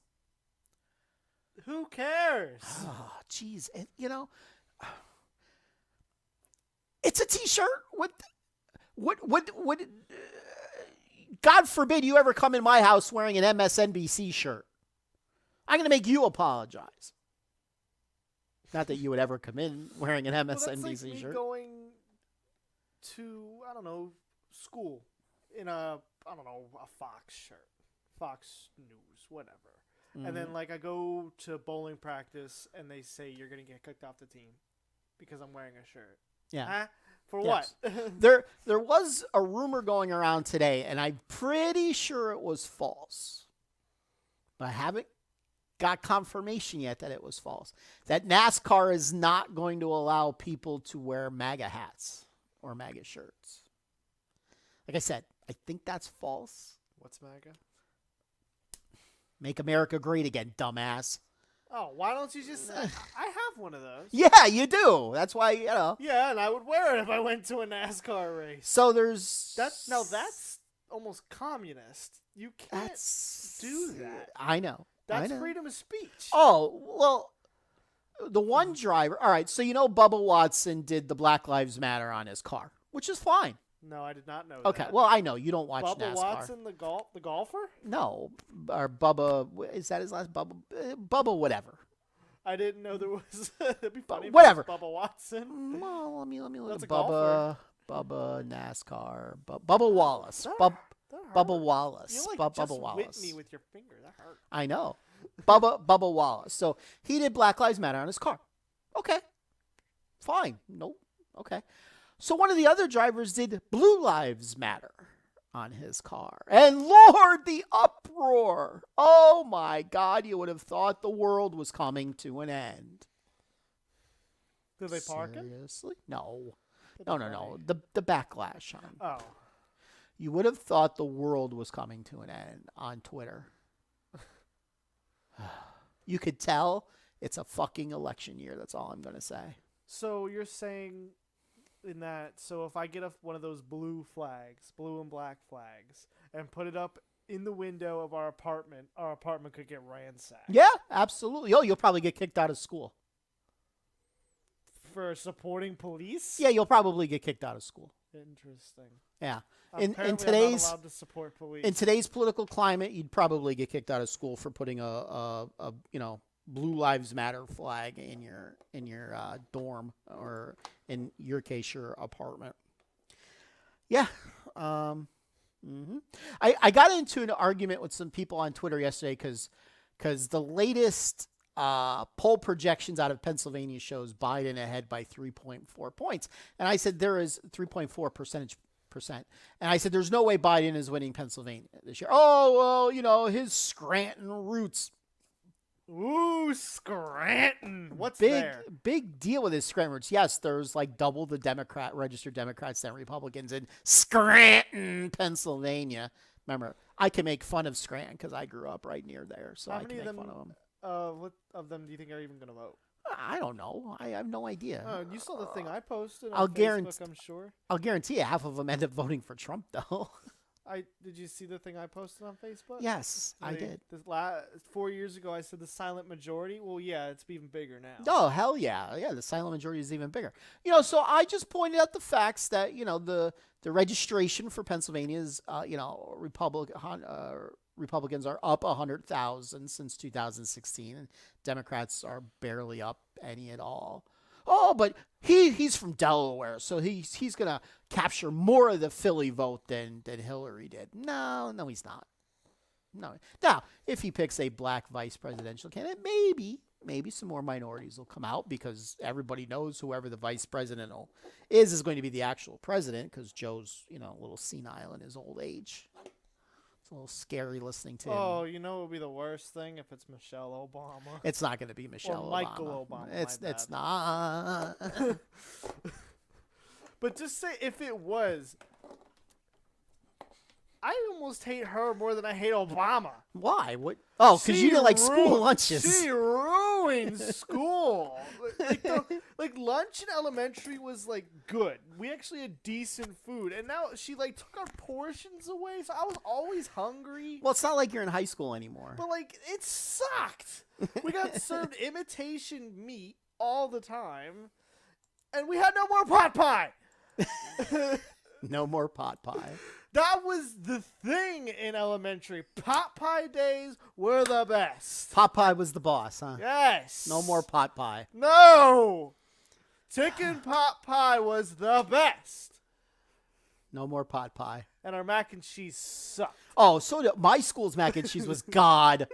who cares? Oh, jeez, and it's a T-shirt. What? God forbid you ever come in my house wearing an MSNBC shirt. I'm gonna make you apologize. Not that you would ever come in wearing an MSNBC that's like me shirt. Going to school in a Fox shirt, Fox News, whatever. Mm-hmm. And then I go to bowling practice and they say you're gonna get kicked off the team because I'm wearing a shirt. Yeah. Huh? For yes. what? There was a rumor going around today, and I'm pretty sure it was false, but I haven't got confirmation yet that it was false. That NASCAR is not going to allow people to wear MAGA hats or MAGA shirts. Like I said, I think that's false. What's MAGA? Make America great again, dumbass. Oh, why don't you just say, I have one of those. Yeah, you do. That's why, Yeah, and I would wear it if I went to a NASCAR race. So there's... That's almost communist. You can't do that. I know. That's freedom of speech. Oh, well, the one driver... All right, so Bubba Watson did the Black Lives Matter on his car, which is fine. No, I did not know Okay, that. well, I know. You don't watch Bubba NASCAR. Watson, the golfer? No. Or Bubba... Is that his last? Bubba whatever. I didn't know there was... That'd be funny. Whatever. Bubba Watson. Well, let me look That's at a golfer. Bubba NASCAR. Bubba Wallace. Bubba Wallace. You Bubba just Wallace. whipped me with your finger. That hurt. I know. Bubba Wallace. So he did Black Lives Matter on his car. Okay. Fine. Nope. Okay. So one of the other drivers did Blue Lives Matter on his car. And Lord, the uproar. Oh my God, you would have thought the world was coming to an end. Did they park it? Seriously? No. No. The backlash on. Oh. You would have thought the world was coming to an end on Twitter. You could tell it's a fucking election year. That's all I'm going to say. So you're saying in that, so if I get one of those blue and black flags, and put it up in the window of our apartment could get ransacked. Yeah, absolutely. Oh, you'll probably get kicked out of school. For supporting police? Yeah, you'll probably get kicked out of school. Interesting. Yeah. In today's, I'm not allowed to support police. In today's political climate, you'd probably get kicked out of school for putting a Blue Lives Matter flag in your dorm, or in your case, your apartment. Yeah. I got into an argument with some people on Twitter yesterday because the latest poll projections out of Pennsylvania shows Biden ahead by 3.4 points. And I said there is 3.4 percentage And I said, there's no way Biden is winning Pennsylvania this year. Oh, well, his Scranton roots. Ooh, Scranton. What's big, there? Big deal with his Scranton roots. Yes, there's like double the registered Democrats than Republicans in Scranton, Pennsylvania. Remember, I can make fun of Scranton because I grew up right near there, so I can make fun of them. What of them do you think are even going to vote? I don't know. I have no idea. You saw the thing I posted on Facebook, I'm sure. I'll guarantee you half of them end up voting for Trump, though. Did you see the thing I posted on Facebook? Yes, I did. 4 years ago, I said the silent majority. Well, yeah, it's even bigger now. Oh, hell yeah. Yeah, the silent majority is even bigger. So I just pointed out the facts that, the registration for Pennsylvania is, Republicans are up 100,000 since 2016, and Democrats are barely up any at all. Oh, but he's from Delaware, so he's going to capture more of the Philly vote than Hillary did. No, he's not. No. Now, if he picks a black vice presidential candidate, maybe some more minorities will come out because everybody knows whoever the vice president is going to be the actual president because Joe's, a little senile in his old age. It's a little scary listening to him. Oh, it would be the worst thing if it's Michelle Obama. It's not going to be Michelle or Michael Obama. It's not. But just say if it was, I almost hate her more than I hate Obama. Why? What? Oh, because you didn't like school lunches. She ruined school. Like lunch in elementary was like good. We actually had decent food, and now she took our portions away. So I was always hungry. Well, it's not like you're in high school anymore. But it sucked. We got served imitation meat all the time, and we had no more pot pie. No more pot pie. That was the thing in elementary. Pot pie days were the best. Pot pie was the boss, huh? Yes. No more pot pie. No. Chicken pot pie was the best. No more pot pie. And our mac and cheese sucked. Oh, so my school's mac and cheese was god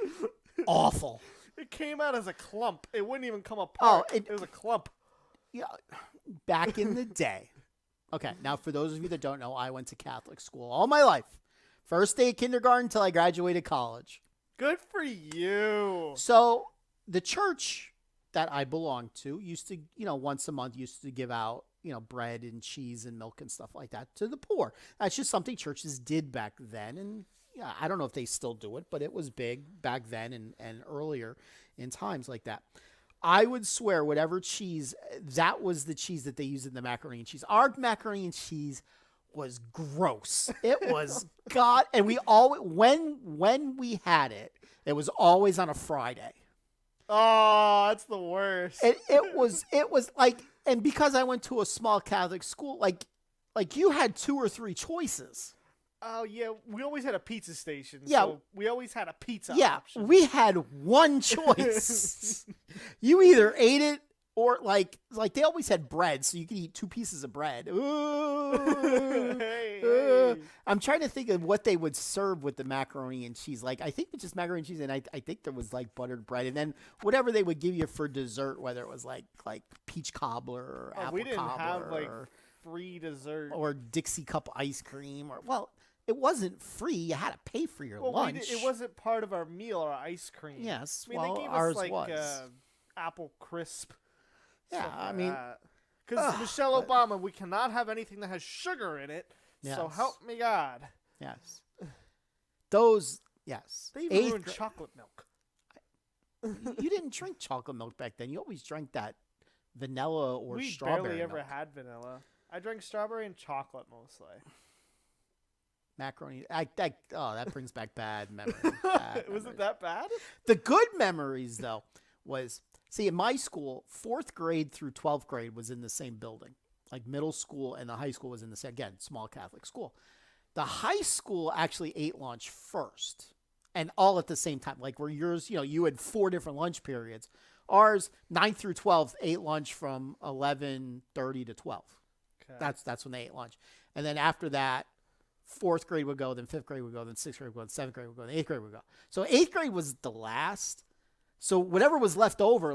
awful. It came out as a clump. It wouldn't even come apart. Oh, it was a clump. Yeah, back in the day. Okay, now for those of you that don't know, I went to Catholic school all my life. First day of kindergarten until I graduated college. Good for you. So the church that I belonged to used to, once a month used to give out, bread and cheese and milk and stuff like that to the poor. That's just something churches did back then. And yeah, I don't know if they still do it, but it was big back then and earlier in times like that. I would swear whatever cheese, that was the cheese that they used in the macaroni and cheese. Our macaroni and cheese was gross. It was God. And we always, when we had it, it was always on a Friday. Oh, that's the worst. It was like, and because I went to a small Catholic school, like you had 2 or 3 choices. Oh, yeah. We always had a pizza station. Yeah. So we always had a pizza option. We had one choice. You either ate it or like they always had bread, so you could eat 2 pieces of bread. Ooh. Hey. I'm trying to think of what they would serve with the macaroni and cheese. Like, I think it's just macaroni and cheese, and I think there was like buttered bread, and then whatever they would give you for dessert, whether it was like peach cobbler or apple we didn't cobbler have free dessert or Dixie cup ice cream it wasn't free. You had to pay for your lunch. It wasn't part of our meal or ice cream. Yes, they gave ours us was. Apple crisp. Yeah, I mean, because Michelle Obama, we cannot have anything that has sugar in it. Yes. So help me God. Yes. Yes. They even ruined chocolate milk. You didn't drink chocolate milk back then. You always drank that vanilla or strawberry. We barely ever milk. had vanilla. I drank strawberry and chocolate mostly. Macaroni. That brings back bad memories. Was it that bad? The good memories, though, was, in my school, 4th grade through 12th grade was in the same building. Like middle school and the high school was in the same, again, small Catholic school. The high school actually ate lunch first and all at the same time. Like where yours, you had 4 different lunch periods. Ours, 9th through 12th, ate lunch from 11:30 to 12. Okay. That's when they ate lunch. And then after that, 4th grade would go, then 5th grade would go, then 6th grade would go, then 7th grade would go, then 8th grade would go. So 8th grade was the last. So whatever was left over,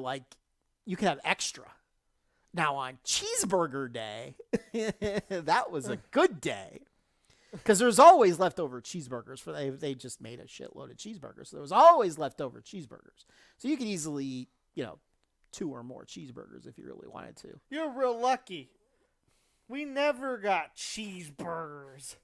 you could have extra. Now on cheeseburger day, that was a good day. Because there's always leftover cheeseburgers. They just made a shitload of cheeseburgers. So there was always leftover cheeseburgers. So you could easily eat, 2 or more cheeseburgers if you really wanted to. You're real lucky. We never got cheeseburgers.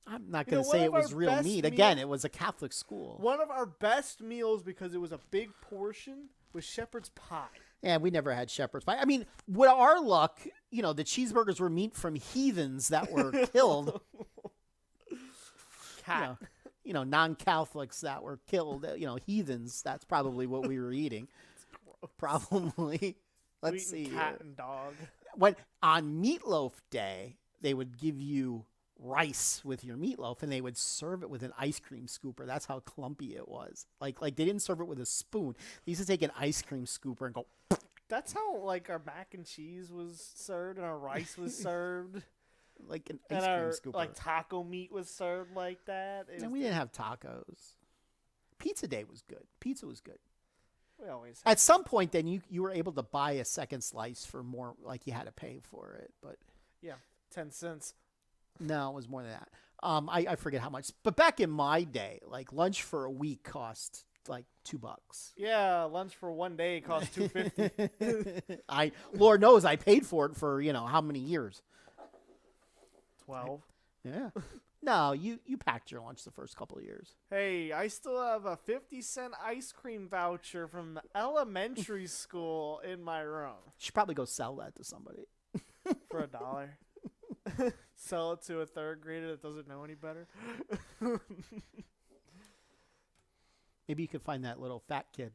I'm not going to say it was real meat. Again, it was a Catholic school. One of our best meals, because it was a big portion, was shepherd's pie. Yeah, we never had shepherd's pie. I mean, with our luck, the cheeseburgers were meat from heathens that were killed. Cat. Non-Catholics that were killed. Heathens. That's probably what we were eating. Probably. Let's see. Cat and dog. When on Meatloaf Day, they would give you rice with your meatloaf, and they would serve it with an ice cream scooper. That's how clumpy it was. Like they didn't serve it with a spoon. They used to take an ice cream scooper and go. That's how our mac and cheese was served, and our rice was served. Like an ice cream scooper. Taco meat was served like that. And we didn't have tacos. Pizza Day was good. Pizza was good. We always. At some point, then you were able to buy a second slice for more. Like you had to pay for it, but 10 cents. No, it was more than that. I forget how much. But back in my day, like lunch for a week cost like $2. Yeah, lunch for one day cost $2.50. Lord knows I paid for it for how many years? 12. Yeah. No, you packed your lunch the first couple of years. Hey, I still have a 50-cent ice cream voucher from the elementary school in my room. You should probably go sell that to somebody for $1. Sell it to a third grader that doesn't know any better. Maybe you could find that little fat kid.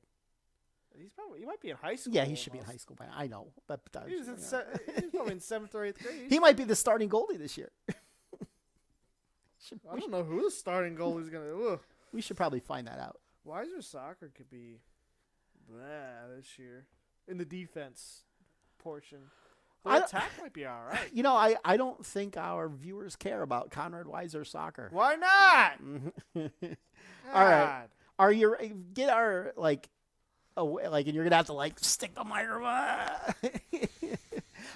He might be in high school. Yeah, he should be in high school by now. I know, but he's probably in 7th or 8th grade. He might be the starting goalie this year. I don't know who the starting goalie is gonna. Ugh. We should probably find that out. Weiser soccer could be this year in the defense portion. The attack might be all right. I don't think our viewers care about Conrad Weiser soccer. Why not? All right. And you're gonna have to stick the microphone.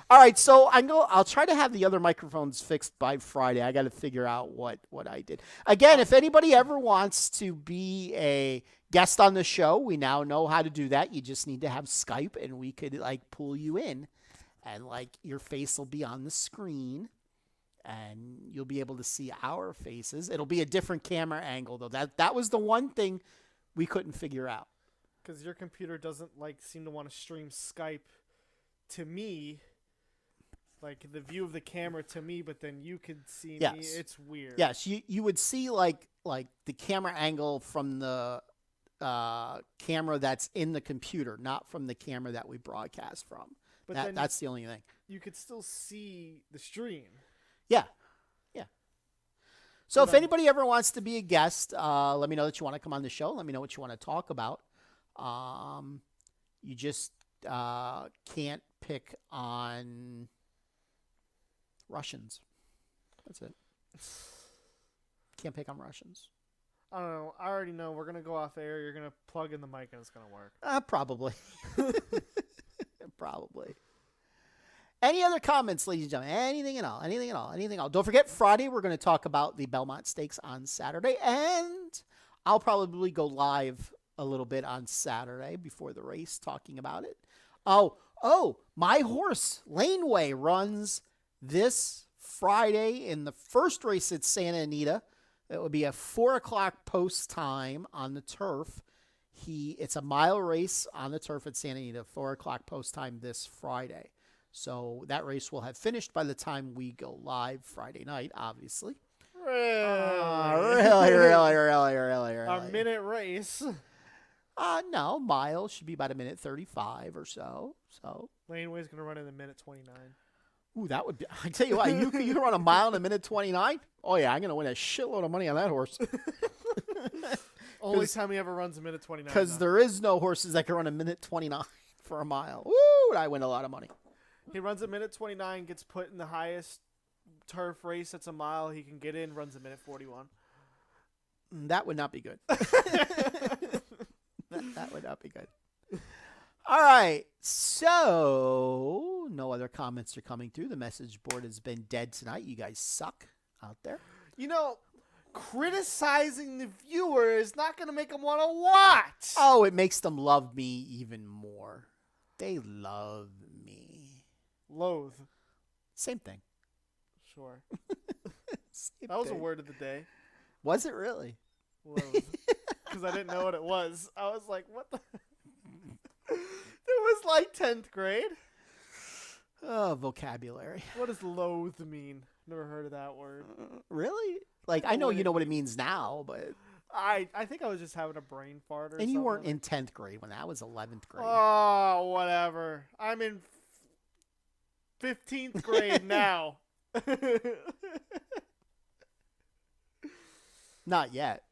All right, so I'll try to have the other microphones fixed by Friday. I got to figure out what I did. Again, if anybody ever wants to be a guest on the show, we now know how to do that. You just need to have Skype, and we could pull you in, and your face will be on the screen, and you'll be able to see our faces. It'll be a different camera angle, though. That was the one thing we couldn't figure out. Because your computer doesn't seem to want to stream Skype to me. The view of the camera to me, but then you could see me. It's weird. Yes, you would see the camera angle from the camera that's in the computer, not from the camera that we broadcast from. But that's the only thing. You could still see the stream. Yeah. So if anybody ever wants to be a guest, let me know that you want to come on the show. Let me know what you want to talk about. You just can't pick on Russians. That's it. Can't pick on Russians. I don't know. I already know. We're going to go off air. You're going to plug in the mic and it's going to work. Probably. Probably. Any other comments, ladies and gentlemen? Anything at all. Anything at all. Anything at all. Don't forget, Friday we're going to talk about the Belmont Stakes on Saturday. And I'll probably go live a little bit on Saturday before the race talking about it. Oh, my horse, Laneway, runs this Friday in the first race at Santa Anita. It would be a 4:00 post time on the turf. It's a mile race on the turf at Santa Anita, 4:00 post time this Friday. So that race will have finished by the time we go live Friday night, obviously. Really? Really. A minute race. No, mile should be about a minute 35 or so. Laneway's going to run in a minute 29. Ooh, that would be. I tell you what, you can run a mile in a minute 29. Oh yeah, I'm going to win a shitload of money on that horse. Only time he ever runs a minute 29. Because there is no horses that can run a minute 29 for a mile. Woo! I win a lot of money. He runs a minute 29, gets put in the highest turf race that's a mile he can get in, runs a minute 41. That would not be good. That would not be good. All right. So, no other comments are coming through. The message board has been dead tonight. You guys suck. out there. You know, criticizing the viewer is not going to make them want to watch. Oh, it makes them love me even more. They love me. Loathe. Same thing. Sure. Same That was a thing. word of the day. Was it really? Loathe. Because I didn't know what it was. I was like, what the? It was like 10th grade. Oh, vocabulary. What does loathe mean? Never heard of that word. Really? Like, I know you know what it means now, but... I think I was just having a brain fart or something. And you weren't in 10th grade when that was 11th grade. Oh, whatever. I'm in 15th grade now. Not yet.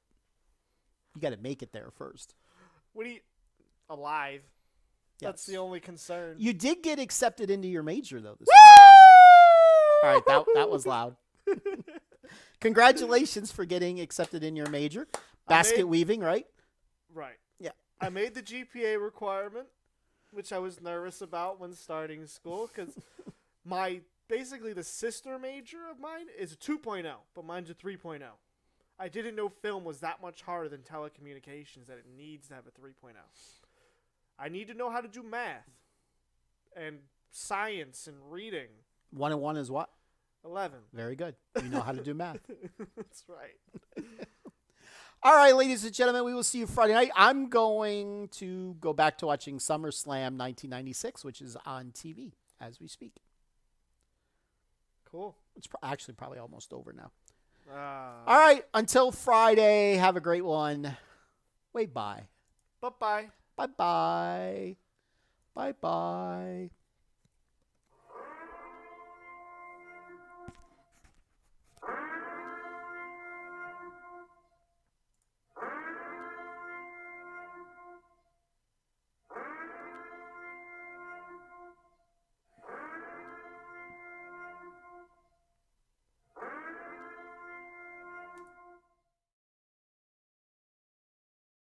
You got to make it there first. What do you... Alive. That's Yes. the only concern. You did get accepted into your major, though. This Woo! All right, that was loud. Congratulations for getting accepted in your major. Basket weaving, right? Right. Yeah. I made the GPA requirement, which I was nervous about when starting school, because basically the sister major of mine is a 2.0, but mine's a 3.0. I didn't know film was that much harder than telecommunications, that it needs to have a 3.0. I need to know how to do math and science and reading. 1 and 1 is what? 11. Very good. You know how to do math. That's right. All right, ladies and gentlemen, we will see you Friday night. I'm going to go back to watching SummerSlam 1996, which is on TV as we speak. Cool. It's actually probably almost over now. All All right, until Friday, have a great one. Wait, bye. Bye-bye. Bye-bye. Bye-bye.